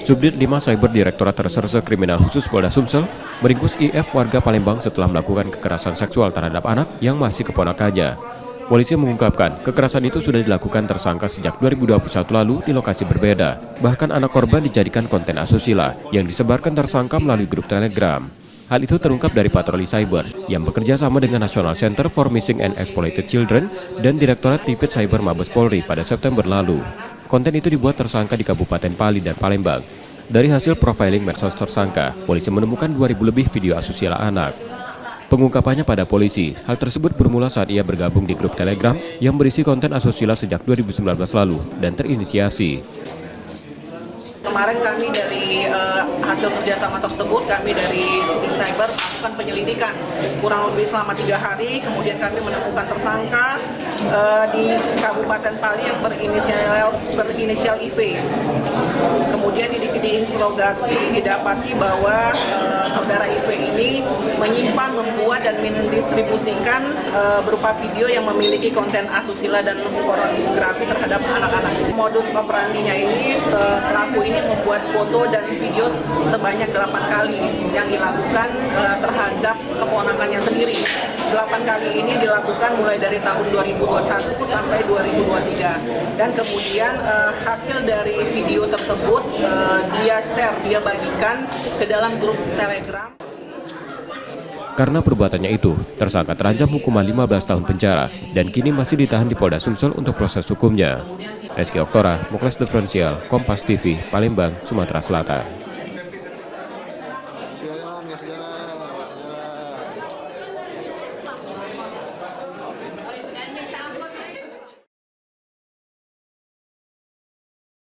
Subdit 5 Cyber Direktorat Reserse Kriminal Khusus Polda Sumsel meringkus IF warga Palembang setelah melakukan kekerasan seksual terhadap anak yang masih keponakannya. Polisi mengungkapkan kekerasan itu sudah dilakukan tersangka sejak 2021 lalu di lokasi berbeda. Bahkan anak korban dijadikan konten asusila yang disebarkan tersangka melalui grup Telegram. Hal itu terungkap dari patroli cyber yang bekerja sama dengan National Center for Missing and Exploited Children dan Direktorat Tipit Cyber Mabes Polri pada September lalu. Konten itu dibuat tersangka di Kabupaten Pali dan Palembang. Dari hasil profiling medsos tersangka, polisi menemukan 2.000 lebih video asusila anak. Pengungkapannya pada polisi, hal tersebut bermula saat ia bergabung di grup Telegram yang berisi konten asusila sejak 2019 lalu dan terinisiasi. Kemarin kami dari hasil kerjasama tersebut, kami dari Subdit Cyber melakukan penyelidikan kurang lebih selama 3 hari, kemudian kami menemukan tersangka di Kabupaten Pali yang berinisial IV. Kemudian diinterogasi, didapati bahwa saudara IV ini menyimpan, membuat, dan mendistribusikan berupa video yang memiliki konten asusila dan pornografi terhadap anak-anak. Modus operandinya ini, pelaku ini membuat foto dan video sebanyak 8 kali yang dilakukan terhadap keponakannya sendiri. 8 kali ini dilakukan mulai dari tahun 2021 sampai 2023. Dan kemudian hasil dari video tersebut dia share, dia bagikan ke dalam grup Telegram. Karena perbuatannya itu, tersangka terancam hukuman 15 tahun penjara dan kini masih ditahan di Polda Sumsel untuk proses hukumnya. Reski Oktora, Muklas Diferensial, Kompas TV, Palembang, Sumatera Selatan.